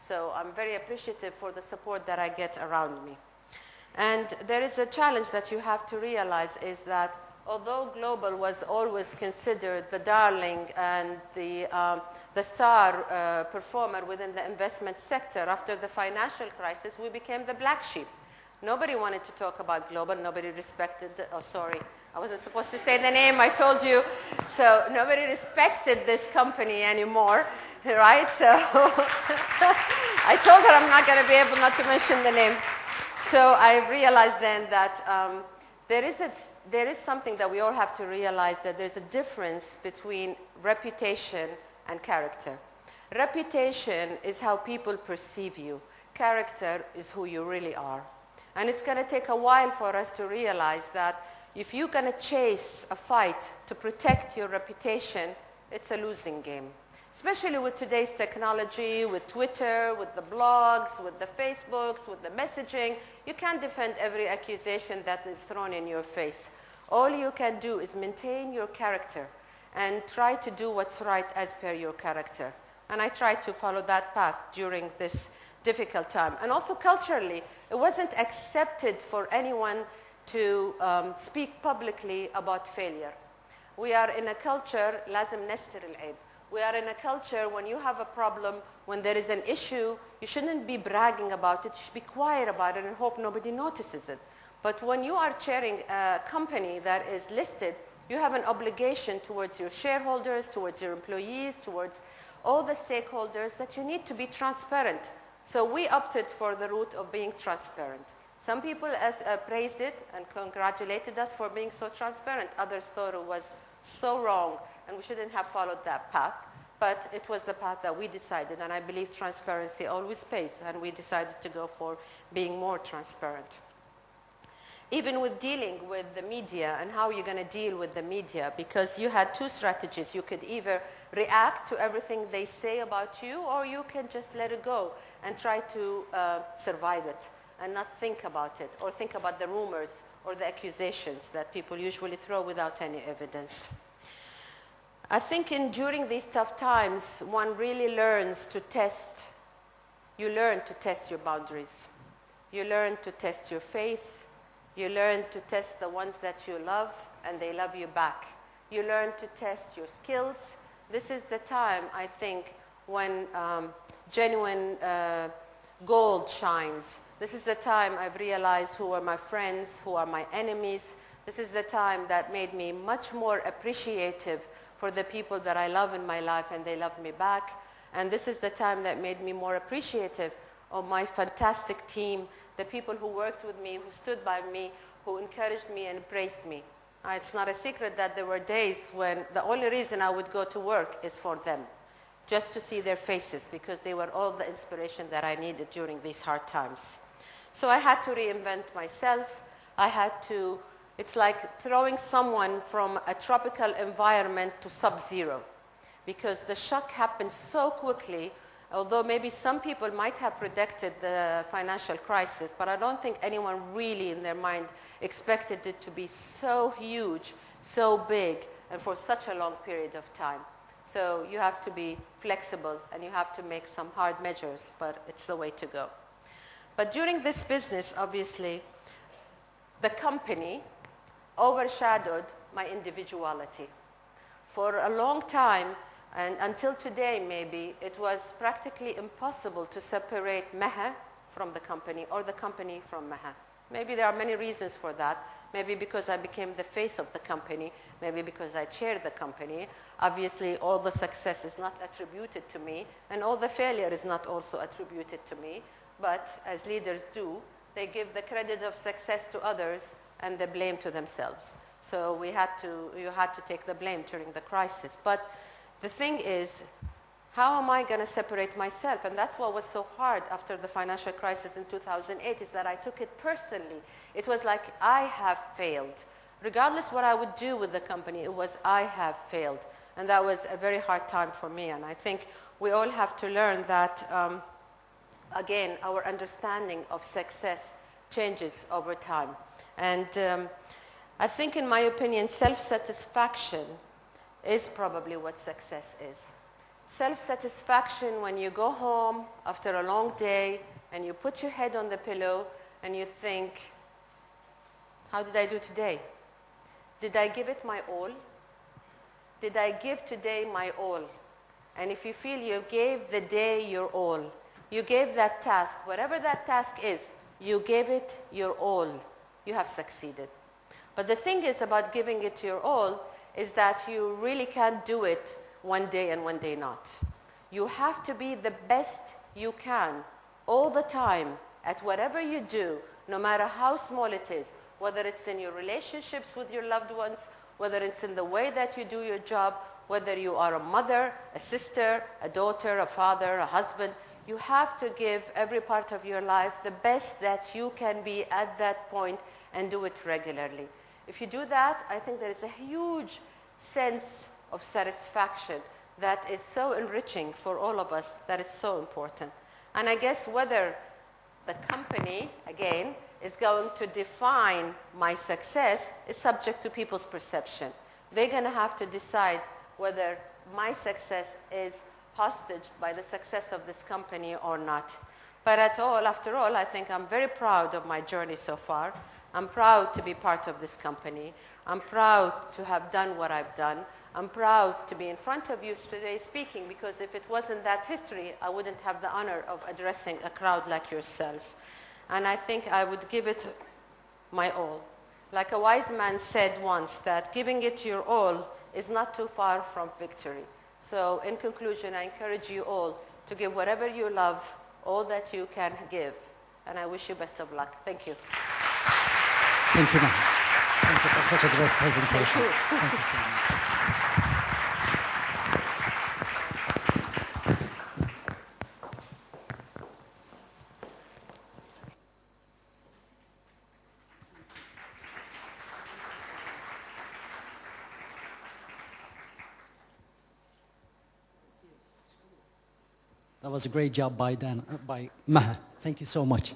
So I'm very appreciative for the support that I get around me. And there is a challenge that you have to realize is that although global was always considered the darling and the star performer within the investment sector, after the financial crisis, we became the black sheep. Nobody wanted to talk about global. Nobody respected, oh, sorry, I wasn't supposed to say the name, I told you. So nobody respected this company anymore, right? So I told her I'm not going to be able not to mention the name. So I realized then that there is something that we all have to realize, that there's a difference between reputation and character. Reputation is how people perceive you. Character is who you really are. And it's going to take a while for us to realize that if you're going to chase a fight to protect your reputation, it's a losing game. Especially with today's technology, with Twitter, with the blogs, with the Facebooks, with the messaging. You can't defend every accusation that is thrown in your face. All you can do is maintain your character and try to do what's right as per your character. And I tried to follow that path during this difficult time. And also culturally, it wasn't accepted for anyone to speak publicly about failure. We are in a culture, لازم نستر العيب. We are in a culture when you have a problem, when there is an issue, you shouldn't be bragging about it. You should be quiet about it and hope nobody notices it. But when you are chairing a company that is listed, you have an obligation towards your shareholders, towards your employees, towards all the stakeholders that you need to be transparent. So we opted for the route of being transparent. Some people praised it and congratulated us for being so transparent. Others thought it was so wrong and we shouldn't have followed that path. But it was the path that we decided, and I believe transparency always pays, and we decided to go for being more transparent. Even with dealing with the media and how you're going to deal with the media, because you had two strategies. You could either react to everything they say about you, or you can just let it go and try to survive it and not think about it, or think about the rumors or the accusations that people usually throw without any evidence. I think during these tough times, one really learns to test. You learn to test your boundaries. You learn to test your faith. You learn to test the ones that you love, and they love you back. You learn to test your skills. This is the time, I think, when genuine gold shines. This is the time I've realized who are my friends, who are my enemies. This is the time that made me much more appreciative for the people that I love in my life, and they love me back. And this is the time that made me more appreciative of my fantastic team, the people who worked with me, who stood by me, who encouraged me and praised me. It's not a secret that there were days when the only reason I would go to work is for them, just to see their faces, because they were all the inspiration that I needed during these hard times. So I had to reinvent myself. It's like throwing someone from a tropical environment to sub-zero, because the shock happened so quickly, although maybe some people might have predicted the financial crisis, but I don't think anyone really in their mind expected it to be so huge, so big, and for such a long period of time. So you have to be flexible and you have to make some hard measures, but it's the way to go. But during this business, obviously, the company overshadowed my individuality. For a long time, and until today maybe, it was practically impossible to separate Maha from the company or the company from Maha. Maybe there are many reasons for that. Maybe because I became the face of the company, maybe because I chaired the company. Obviously, all the success is not attributed to me, and all the failure is not also attributed to me. But as leaders do, they give the credit of success to others and the blame to themselves. So you had to take the blame during the crisis. But the thing is, how am I going to separate myself? And that's what was so hard after the financial crisis in 2008, is that I took it personally. It was like I have failed. Regardless what I would do with the company, it was I have failed. And that was a very hard time for me. And I think we all have to learn that, again, our understanding of success changes over time. And I think, in my opinion, self-satisfaction is probably what success is. self-satisfaction when you go home after a long day and you put your head on the pillow and you think, how did I do today? Did I give it my all? Did I give today my all? And if you feel you gave the day your all, you gave that task, whatever that task is, you gave it your all, you have succeeded. But the thing is about giving it your all is that you really can't do it one day and one day not. You have to be the best you can all the time at whatever you do, no matter how small it is, whether it's in your relationships with your loved ones, whether it's in the way that you do your job, whether you are a mother, a sister, a daughter, a father, a husband. You have to give every part of your life the best that you can be at that point and do it regularly. If you do that, I think there is a huge sense of satisfaction that is so enriching for all of us, that is so important. And I guess whether the company, again, is going to define my success is subject to people's perception. They're going to have to decide whether my success is hostage by the success of this company or not. But after all, I think I'm very proud of my journey so far. I'm proud to be part of this company. I'm proud to have done what I've done. I'm proud to be in front of you today speaking, because if it wasn't that history, I wouldn't have the honor of addressing a crowd like yourself. And I think I would give it my all. Like a wise man said once, that giving it your all is not too far from victory. So in conclusion, I encourage you all to give whatever you love, all that you can give. And I wish you best of luck. Thank you. Thank you, Maha. Thank you for such a great presentation. Thank you. Thank you so much. That was a great job by Maha. Thank you so much.